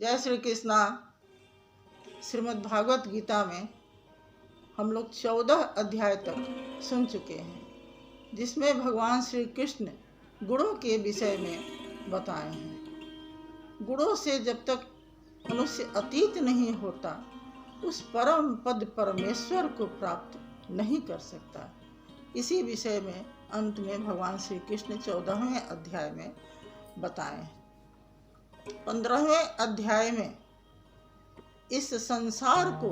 जय श्री कृष्णा। श्रीमद् भागवत गीता में हम लोग 14 अध्याय तक सुन चुके हैं, जिसमें भगवान श्री कृष्ण गुणों के विषय में बताए हैं। गुणों से जब तक मनुष्य अतीत नहीं होता, उस परम पद परमेश्वर को प्राप्त नहीं कर सकता। इसी विषय में अंत में भगवान श्री कृष्ण 14वें अध्याय में बताए। 15वें अध्याय में इस संसार को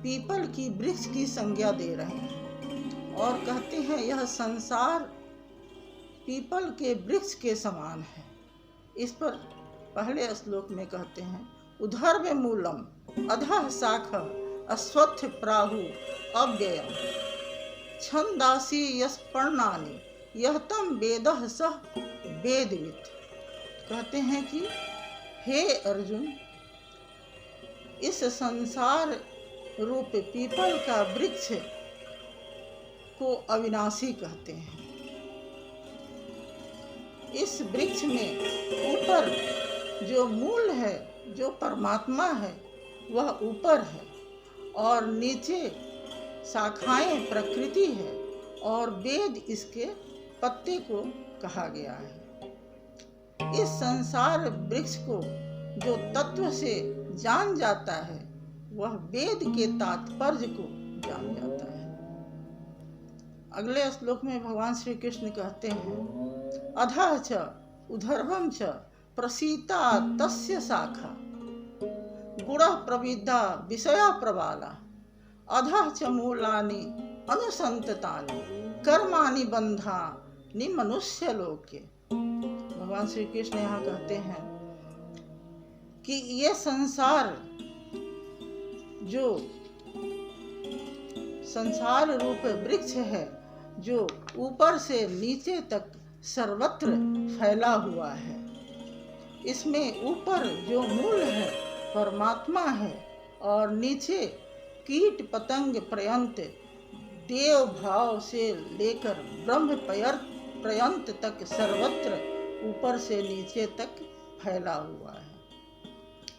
पीपल की वृक्ष की संज्ञा दे रहे हैं और कहते हैं यह संसार पीपल के वृक्ष के समान है। इस पर पहले श्लोक में कहते हैं उधर्व मूलम अधः शाखा अश्वत्थ प्राहु अव्ययम छंदासी यस्पर्णानि यह तम वेदः सह वेदवित्। कहते हैं कि हे अर्जुन, इस संसार रूप पीपल का वृक्ष को अविनाशी कहते हैं। इस वृक्ष में ऊपर जो मूल है, जो परमात्मा है, वह ऊपर है और नीचे शाखाएं प्रकृति है और वेद इसके पत्ते को कहा गया है। इस संसार वृक्ष को जो तत्व से जान जाता है, वह वेद के तात्पर्य को जान जाता है। अगले श्लोक में भगवान श्री कृष्ण कहते हैं अधः च उधर्वं च प्रसीता तस्य शाखा गुणः प्रविद्धा विषया प्रबाला अधः च मूलानि अनुसंततानि कर्माणि बंधानि मनुष्य लोके। भगवान श्री कृष्ण यहाँ कहते हैं कि ये संसार जो संसार रूप वृक्ष है, जो ऊपर से नीचे तक सर्वत्र फैला हुआ है, इसमें ऊपर जो मूल है परमात्मा है और नीचे कीट पतंग पर्यंत देव भाव से लेकर ब्रह्म पर्यंत तक सर्वत्र ऊपर से नीचे तक फैला हुआ है।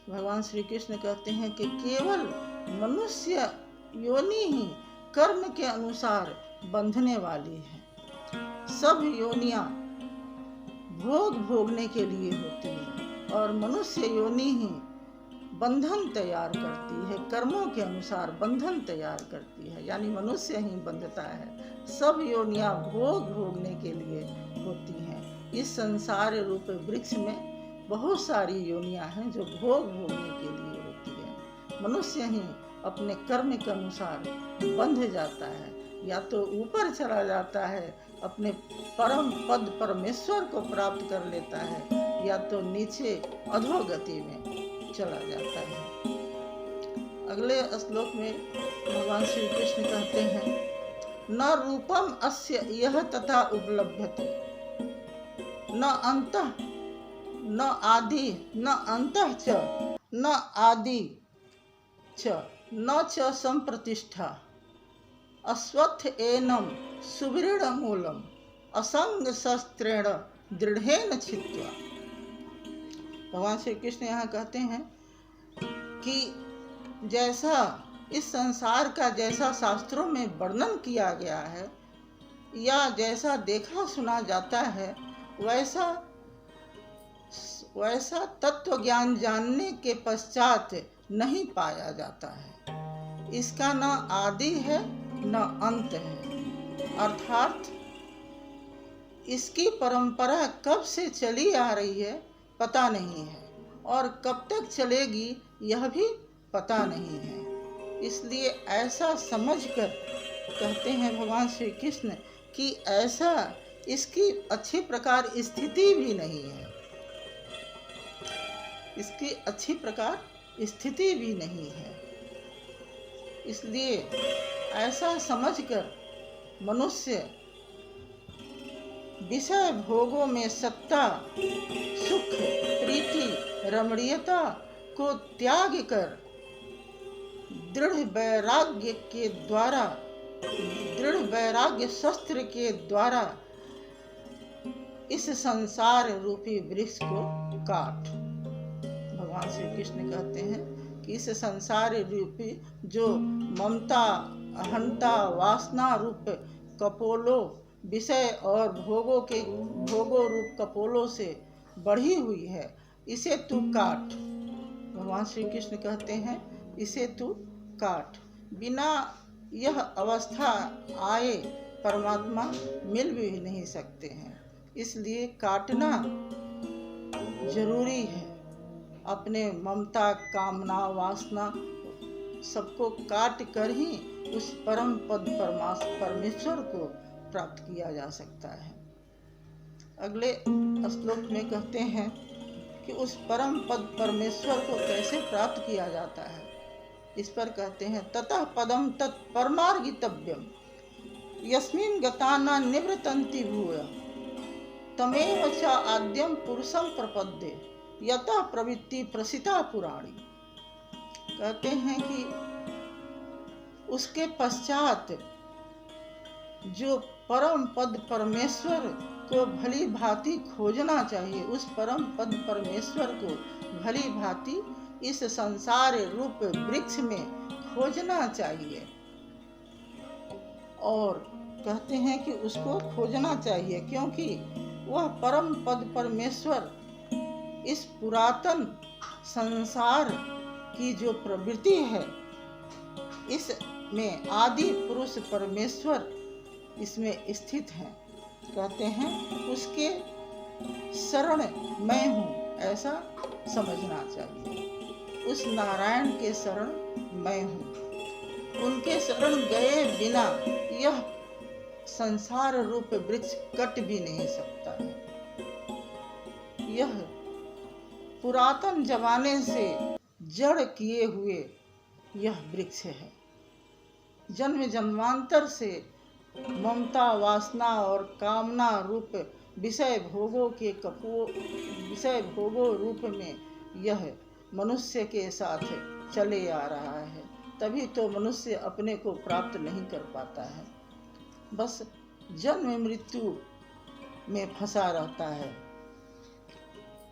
भगवान श्री कृष्ण कहते हैं कि केवल मनुष्य योनि ही कर्म के अनुसार बंधने वाली है। सब योनियां भोग भोगने के लिए होती हैं और मनुष्य योनि ही बंधन तैयार करती है, कर्मों के अनुसार बंधन तैयार करती है, यानी मनुष्य ही बंधता है। सब योनियां भोग भोगने के लिए होती हैं। इस संसार रूप वृक्ष में बहुत सारी योनियां हैं जो भोग भोगने के लिए होती है। मनुष्य ही अपने कर्म के अनुसार बंध जाता है, या तो ऊपर चला जाता है, अपने परम पद परमेश्वर को प्राप्त कर लेता है, या तो नीचे अधोगति में चला जाता है। अगले श्लोक में भगवान श्री कृष्ण कहते हैं न रूपम अस्य यह तथा उपलभ्यते न अंतः न आदि न अंतः च न आदि च न च संप्रतिष्ठा अश्वत्थ एनम सुदृढ़ मूलम असंग शस्त्रेण दृढ़ेन छित्त्वा। भगवान श्री कृष्ण यहाँ कहते हैं कि जैसा इस संसार का जैसा शास्त्रों में वर्णन किया गया है या जैसा देखा सुना जाता है, वैसा तत्व ज्ञान जानने के पश्चात नहीं पाया जाता है। इसका न आदि है न अंत है, अर्थात इसकी परंपरा कब से चली आ रही है पता नहीं है और कब तक चलेगी यह भी पता नहीं है। इसलिए ऐसा समझकर कहते हैं भगवान श्री कृष्ण कि ऐसा इसकी अच्छी प्रकार स्थिति भी नहीं है, इसकी अच्छी प्रकार स्थिति भी नहीं है। इसलिए ऐसा समझकर मनुष्य विषय भोगों में सत्ता, सुख, प्रीति, रमणीयता को त्याग कर दृढ़ वैराग्य शस्त्र के द्वारा इस संसार रूपी वृक्ष को काट। भगवान श्री कृष्ण कहते हैं कि इस संसार रूपी जो ममता, अहंता, वासना रूप कपोलों, विषय और भोगों रूप कपोलों से बढ़ी हुई है, इसे तू काट। भगवान श्री कृष्ण कहते हैं इसे तू काट। बिना यह अवस्था आए परमात्मा मिल भी नहीं सकते हैं, इसलिए काटना जरूरी है। अपने ममता, कामना, वासना सबको काट कर ही उस परम पद परमेश्वर को प्राप्त किया जा सकता है। अगले श्लोक में कहते हैं कि उस परम पद परमेश्वर को कैसे प्राप्त किया जाता है। इस पर कहते हैं ततः पदम तत् परमार्गितव्यम यस्मिन् गता न निवृतन्ति भूय तमेव च आद्यम पुरुषम प्रपद्ये यतः प्रवृत्ति प्रसिता पुराणी। कहते हैं कि उसके पश्चात जो परम पद परमेश्वर को भली भांति खोजना चाहिए, उस परम पद परमेश्वर को भली भांति इस संसार रूप वृक्ष में खोजना चाहिए। और कहते हैं कि उसको खोजना चाहिए क्योंकि वह परम पद परमेश्वर इस पुरातन संसार की जो प्रवृत्ति है, इसमें आदि पुरुष परमेश्वर इसमें स्थित हैं। कहते हैं उसके शरण मैं हूँ, ऐसा समझना चाहिए। उस नारायण के शरण मैं हूँ। उनके शरण गए बिना यह संसार रूप वृक्ष कट भी नहीं सकता है। यह पुरातन जमाने से जड़ किए हुए यह वृक्ष है। जन्म जन्मांतर से ममता, वासना और कामना रूप विषय भोगों रूप में यह मनुष्य के साथ चले आ रहा है। तभी तो मनुष्य अपने को प्राप्त नहीं कर पाता है, बस जन्म मृत्यु में फंसा रहता है।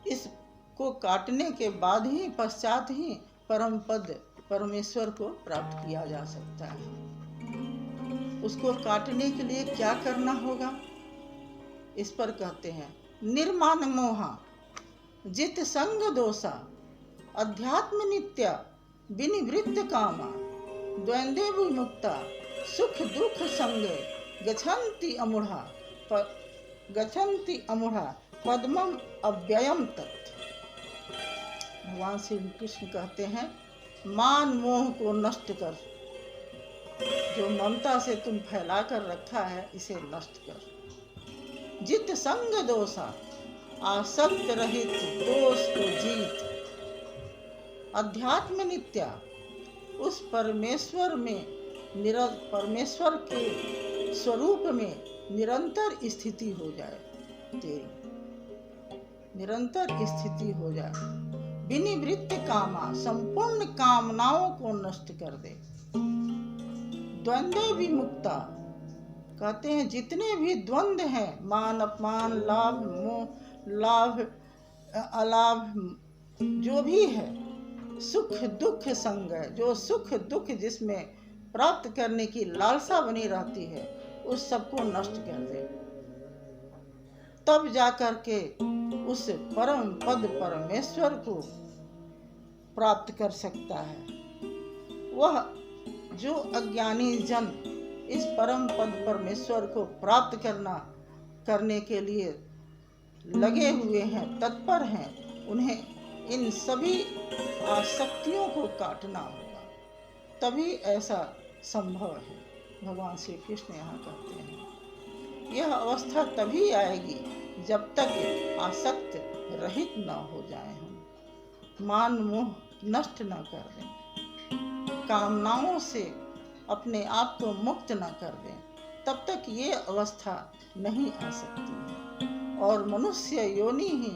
इसको काटने के बाद ही पश्चात ही परम पद परमेश्वर को प्राप्त किया जा सकता है। उसको काटने के लिए क्या करना होगा, इस पर कहते हैं निर्माण मोहा जित संग दोषा अध्यात्म नित्या विनिवृत्त कामा द्वंद्वे विमुक्ता सुख दुख संग गच्छन्ति अमूढ़ा पद्मम अव्ययम तत्। भगवान श्री कृष्ण कहते हैं मान मोह को नष्ट कर, जो ममता से तुम फैला कर रखा है इसे नष्ट कर। जित संग दोषा आसक्त रहित दोष को जीत। अध्यात्म नित्या उस परमेश्वर के स्वरूप में निरंतर स्थिति हो जाए, तेरी निरंतर स्थिति हो जाए। विनिवृत्त कामा संपूर्ण कामनाओं को नष्ट कर दे। द्वंद्व विमुक्ता कहते हैं जितने भी द्वंद्व हैं, मान अपमान, लाभ मोह, लाभ अलाभ, जो भी है, सुख दुख संग, जो सुख दुख जिसमें प्राप्त करने की लालसा बनी रहती है, उस सबको नष्ट कर दे। तब जाकर के उस परम पद परमेश्वर को प्राप्त कर सकता है। वह जो अज्ञानी जन इस परम पद परमेश्वर को प्राप्त करने के लिए लगे हुए हैं, तत्पर हैं, उन्हें इन सभी आसक्तियों को काटना होगा, तभी ऐसा संभव है। भगवान श्री कृष्ण यहाँ कहते हैं यह अवस्था तभी आएगी जब तक आसक्त रहित न हो जाए, हम मान मोह नष्ट न कर दें, कामनाओं से अपने आप को मुक्त न कर दें, तब तक ये अवस्था नहीं आ सकती है। और मनुष्य योनि ही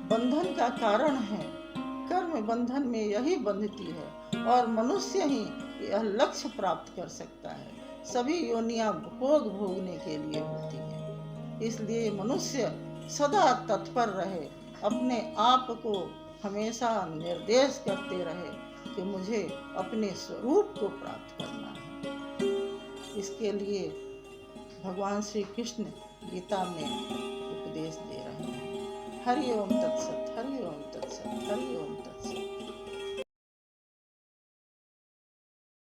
बंधन का कारण है, कर्म बंधन में यही बंधती है, और मनुष्य ही यह लक्ष्य प्राप्त कर सकता है। सभी योनियां भोगने के लिए होती हैं, इसलिए मनुष्य सदा तत्पर रहे, अपने आप को हमेशा निर्देश करते रहे कि मुझे अपने स्वरूप को प्राप्त करना है। इसके लिए भगवान श्री कृष्ण गीता में उपदेश दे रहे हैं। हरि ओम तत्सत, हरि ओम तत्सत।